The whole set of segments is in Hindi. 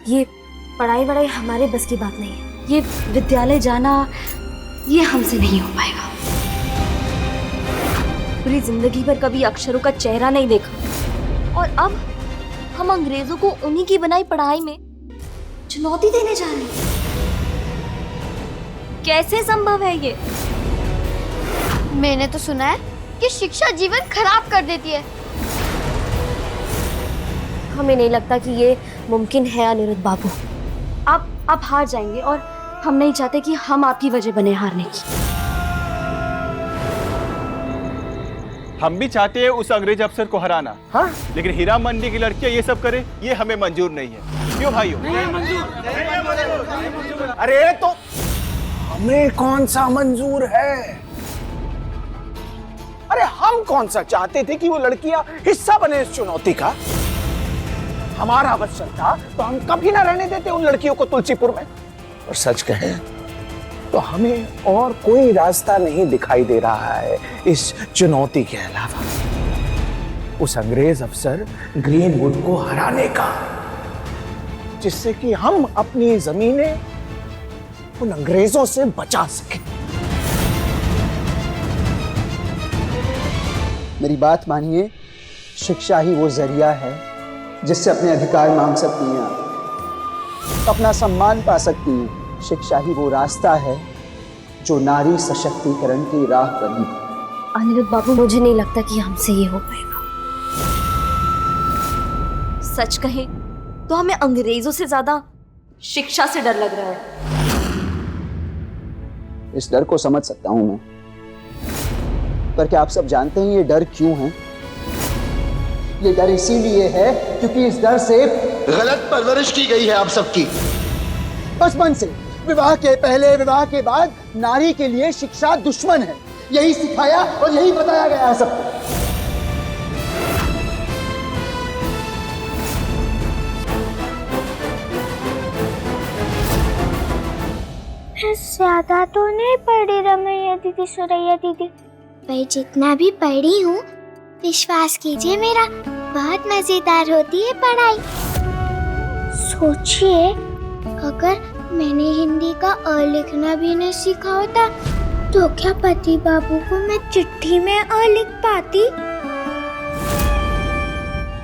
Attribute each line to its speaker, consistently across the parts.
Speaker 1: ये पढ़ाई वढ़ाई हमारे बस की बात नहीं है। ये विद्यालय जाना ये हमसे नहीं हो पाएगा। पूरी जिंदगी भर कभी अक्षरों का चेहरा नहीं देखा और अब हम अंग्रेजों को उन्हीं की बनाई पढ़ाई में चुनौती देने जा रहे हैं। कैसे संभव है ये?
Speaker 2: मैंने तो सुना है कि शिक्षा जीवन खराब कर देती है।
Speaker 1: हमें नहीं लगता कि ये मुमकिन है अनिरुद्ध बाबू। आप हार जाएंगे और हम नहीं चाहते कि हम आपकी वजह बने हारने की।
Speaker 3: हम भी चाहते हैं उस अंग्रेज अफसर को हराना, हाँ, लेकिन हीरा मंडी की लड़कियां ये सब करे, ये हमें मंजूर नहीं है। क्यों भाइयों?
Speaker 4: अरे तो हमें कौन सा मंजूर है? अरे हम कौन सा चाहते थे कि वो लड़कियां हिस्सा बने इस चुनौती का? हमारा अवसर था तो हम कभी ना रहने देते उन लड़कियों को तुलसीपुर में। और सच कहें तो हमें और कोई रास्ता नहीं दिखाई दे रहा है इस चुनौती के अलावा, उस अंग्रेज अफसर ग्रीनवुड को हराने का, जिससे कि हम अपनी जमीनें उन अंग्रेजों से बचा सकें।
Speaker 5: मेरी बात मानिए, शिक्षा ही वो जरिया है जिससे अपने अधिकार मांग सकती हैं आप, अपना सम्मान पा सकती हैं। शिक्षा ही वो रास्ता है जो नारी सशक्तिकरण की राह बनी।
Speaker 1: अनिरुद्ध बाबू, मुझे नहीं लगता कि हमसे ये हो पाएगा। सच कहें तो हमें अंग्रेजों से ज्यादा शिक्षा से डर लग रहा है।
Speaker 5: इस डर को समझ सकता हूं मैं, पर क्या आप सब जानते हैं ये डर क्यों है? ये डर इसीलिए है क्योंकि इस डर से
Speaker 6: गलत परवरिश की गई है आप सबकी।
Speaker 5: बचपन से विवाह के पहले, विवाह के बाद नारी के लिए शिक्षा दुश्मन है, यही सिखाया और यही बताया गया है सबको।
Speaker 2: ज्यादा तो नहीं पढ़ी रमैया दीदी, सुरैया दीदी, पर जितना भी पढ़ी हूँ विश्वास कीजिए मेरा, बहुत मजेदार होती है पढ़ाई। सोचिए अगर मैंने हिंदी का अ लिखना भी नहीं सीखा होता तो क्या पति बाबू को मैं चिट्ठी में अ लिख पाती?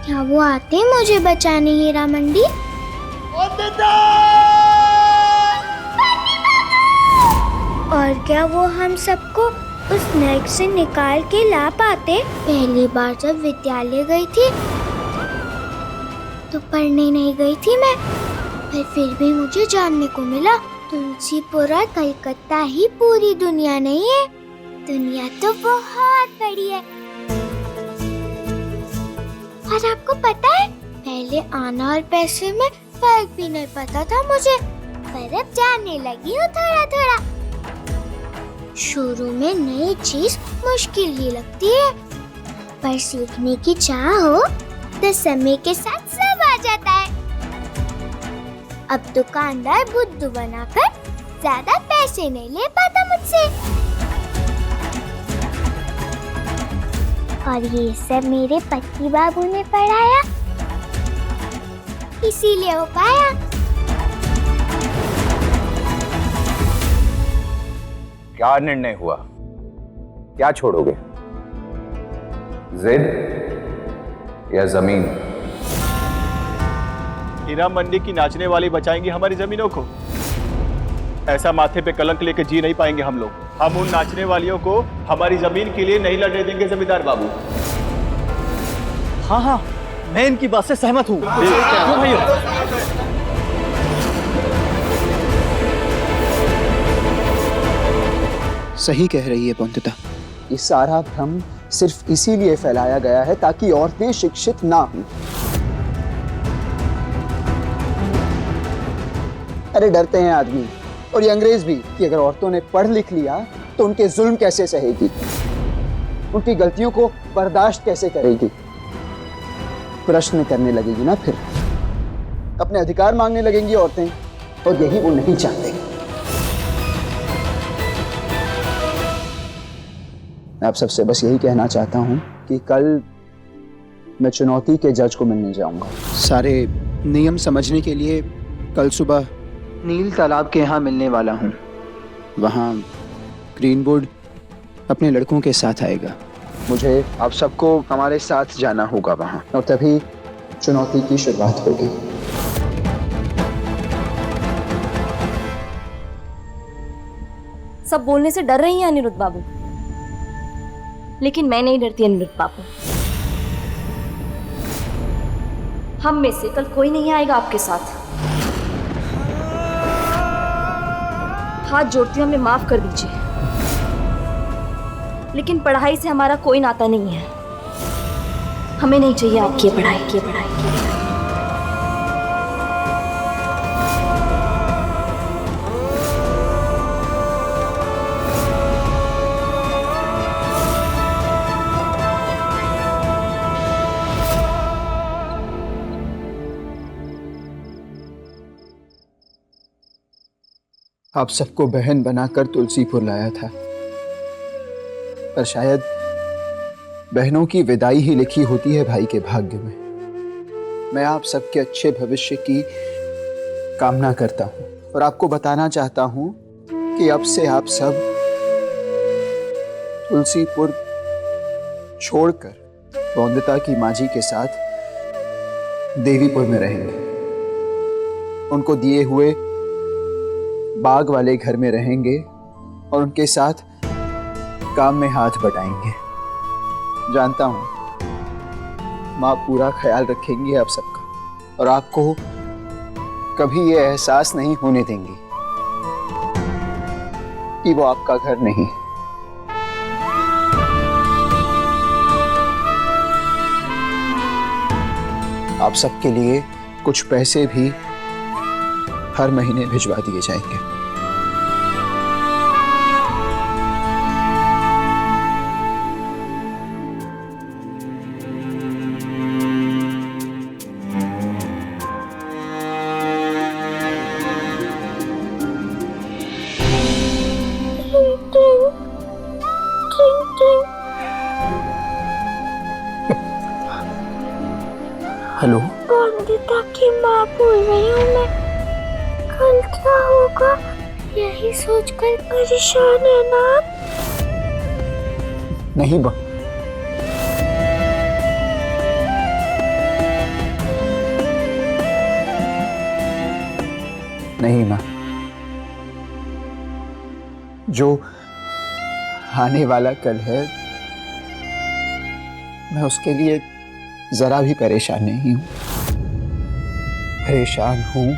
Speaker 2: क्या वो आते मुझे बचाने हीरा मंडी? और क्या वो हम सबको उस नर्क से निकाल के ला पाते? पहली बार जब विद्यालय गई थी तो पढ़ने नहीं गई थी मैं, पर फिर भी मुझे जानने को मिला तुलसीपुर और कलकत्ता ही पूरी दुनिया नहीं है, दुनिया तो बहुत बड़ी है। और आपको पता है पहले आना और पैसे में फर्क भी नहीं पता था मुझे, पर अब जानने लगी हूँ थोड़ा थोड़ा। शुरू में नई चीज मुश्किल ही लगती है, पर सीखने की चाह हो तो समय के साथ सब आ जाता है। अब दुकानदार बुद्धू बनाकर ज्यादा पैसे नहीं ले पाता मुझसे, और ये सब मेरे पति बाबू ने पढ़ाया, इसीलिए हो पाया।
Speaker 4: क्या निर्णय हुआ? क्या छोड़ोगे, जिद या जमीन?
Speaker 3: हीरा मंडी की नाचने वाली बचाएंगी हमारी जमीनों को? ऐसा माथे पे कलंक लेके जी नहीं पाएंगे हम लोग। हम उन नाचने वालियों को हमारी जमीन के लिए नहीं लड़ने देंगे जमींदार बाबू।
Speaker 7: हाँ हाँ, मैं इनकी बात से सहमत हूँ। क्यों भाइयों?
Speaker 5: सही कह रही है पंडिता, ये सारा भ्रम सिर्फ इसीलिए फैलाया गया है ताकि औरतें शिक्षित ना हों। अरे डरते हैं आदमी और ये अंग्रेज भी कि अगर औरतों ने पढ़ लिख लिया तो उनके जुल्म कैसे सहेगी, उनकी गलतियों को बर्दाश्त कैसे करेगी। प्रश्न करने लगेगी ना, फिर अपने अधिकार मांगने लगेंगी औरतें, और यही वो नहीं चाहते। मैं आप सबसे बस यही कहना चाहता हूं कि कल मैं चुनौती के जज को मिलने जाऊंगा। सारे नियम समझने के लिए कल सुबह नील तालाब के यहाँ मिलने वाला हूँ। वहाँ ग्रीनवुड अपने लड़कों के साथ आएगा। मुझे आप सबको हमारे साथ जाना होगा वहाँ, और तभी चुनौती की शुरुआत होगी।
Speaker 1: सब बोलने से डर रही हैं अनिरुद्ध बाबू, लेकिन मैं नहीं डरती अनिरुद्ध बाबू। हम में से कल कोई नहीं आएगा आपके साथ। हाथ जोड़ती हूं, हमें माफ कर दीजिए, लेकिन पढ़ाई से हमारा कोई नाता नहीं है। हमें नहीं चाहिए आपकी ये पढ़ाई की पढ़ाई।
Speaker 5: आप सबको बहन बनाकर तुलसीपुर लाया था, पर शायद बहनों की विदाई ही लिखी होती है भाई के भाग्य में। मैं आप सबके अच्छे भविष्य की कामना करता हूं और आपको बताना चाहता हूं कि अब से आप सब तुलसीपुर छोड़कर बौंदता की माजी के साथ देवीपुर में रहेंगे। उनको दिए हुए बाग वाले घर में रहेंगे और उनके साथ काम में हाथ बटाएंगे। जानता हूं माँ पूरा ख्याल रखेंगी आप सबका, और आपको कभी ये एहसास नहीं होने देंगी कि वो आपका घर नहीं। आप सबके लिए कुछ पैसे भी हर महीने भिजवा दिए जाएंगे। हेलो,
Speaker 2: बौंदिता की माँ बोल रही हूँ मैं। कल क्या होगा यही सोचकर परेशान है ना?
Speaker 5: नहीं नहीं माँ, जो आने वाला कल है मैं उसके लिए जरा भी परेशान नहीं हूं। परेशान हूं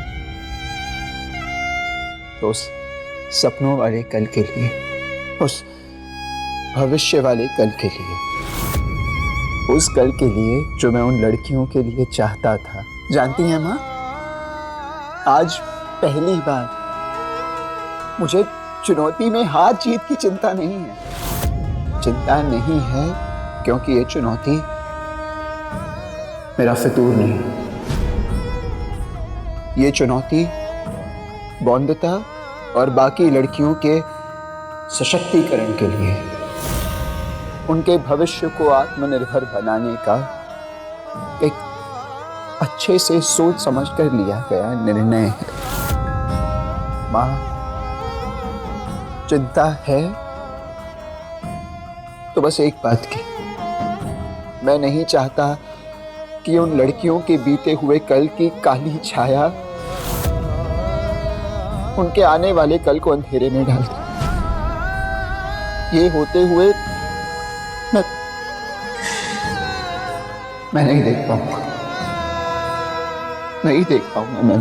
Speaker 5: तो उस सपनों वाले कल के लिए, उस भविष्य वाले कल के लिए, उस कल के लिए जो मैं उन लड़कियों के लिए चाहता था। जानती हैं माँ, आज पहली बार मुझे चुनौती में हार जीत की चिंता नहीं है। चिंता नहीं है क्योंकि ये चुनौती मेरा फितूर नहीं। ये चुनौती बौंदता और बाकी लड़कियों के सशक्तिकरण के लिए, उनके भविष्य को आत्मनिर्भर बनाने का एक अच्छे से सोच समझ कर लिया गया निर्णय है। माँ, चिंता है तो बस एक बात की, मैं नहीं चाहता कि उन लड़कियों के बीते हुए कल की काली छाया उनके आने वाले कल को अंधेरे में डाल दे। ये होते हुए मैं नहीं देख पाऊंगा, नहीं देख पाऊंगा मैं।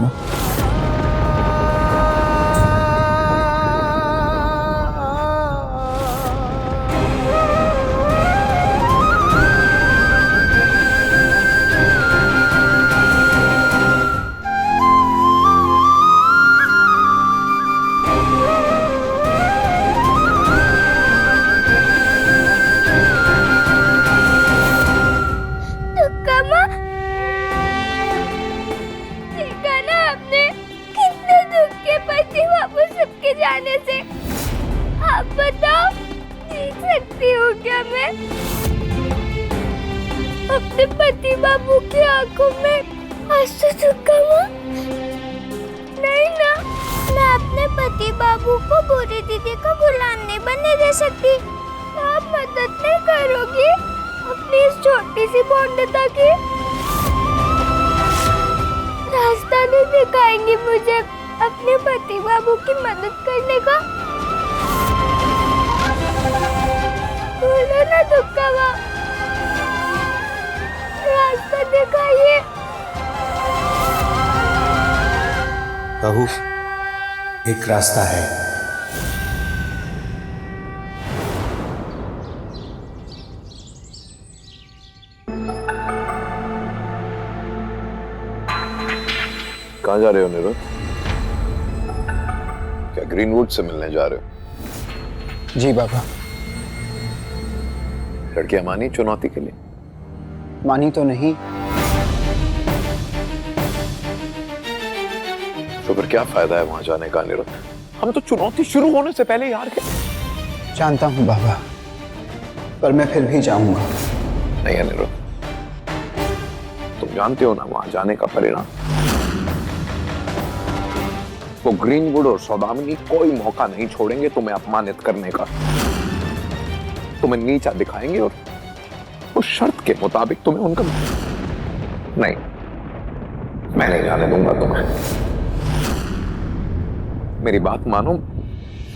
Speaker 2: जाने से आप बताओ, जीत सकती हूँ क्या मैं अपने पति बाबू की आंखों में आंसू चुका हूँ? नहीं ना, मैं अपने पति बाबू को बुरी दीदी का गुलाम नहीं बनने दे सकती। आप मदद नहीं करोगी अपनी इस छोटी सी बॉन्डता की? रास्ता नहीं दिखाएंगी मुझे अपने पति बाबू की मदद करने का? बोलो ना दुक्का, रास्ता दिखाइए।
Speaker 8: बहू, एक रास्ता है।
Speaker 9: कहाँ जा रहे हो निरुद्ध? क्या ग्रीनवुड से मिलने जा रहे हो?
Speaker 5: जी बाबा।
Speaker 9: लड़कियां मानी चुनौती के लिए?
Speaker 5: मानी तो नहीं।
Speaker 9: तो फिर क्या फायदा है वहां जाने का निरुद्ध? हम तो चुनौती शुरू होने से पहले हार गए।
Speaker 5: जानता हूँ बाबा, पर मैं फिर भी जाऊंगा।
Speaker 9: नहीं अनिरुद्ध, तुम जानते हो ना वहां जाने का परिणाम। वो ग्रीनवुड और सौदामिनी कोई मौका नहीं छोड़ेंगे तुम्हें अपमानित करने का। तुम्हें नीचा दिखाएंगे और उस शर्त के मुताबिक तुम्हें उनका नहीं, मैं नहीं जाने दूंगा तुम्हें। मेरी बात मानो,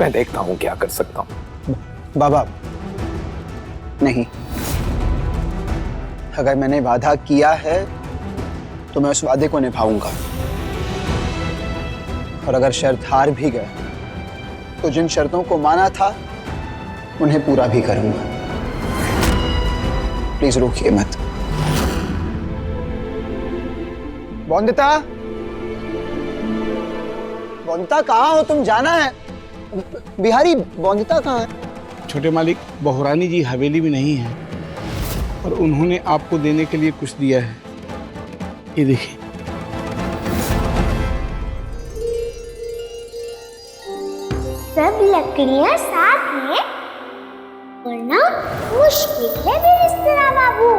Speaker 9: मैं देखता हूं क्या कर सकता हूं।
Speaker 5: बाबा नहीं, अगर मैंने वादा किया है तो मैं उस वादे को निभाऊंगा, और अगर शर्त हार भी गए तो जिन शर्तों को माना था उन्हें पूरा भी करूंगा। प्लीज रोकिए मत। बॉन्दिता, बॉन्दिता कहाँ हो तुम? जाना है। बिहारी, बॉन्दिता कहाँ है?
Speaker 10: छोटे मालिक, बहुरानी जी हवेली में नहीं है और उन्होंने आपको देने के लिए कुछ दिया है, ये देखिए।
Speaker 2: सब लकड़ियां साथ हैं, वरना मुश्किल है मेरे रिश्तेदार बाबू।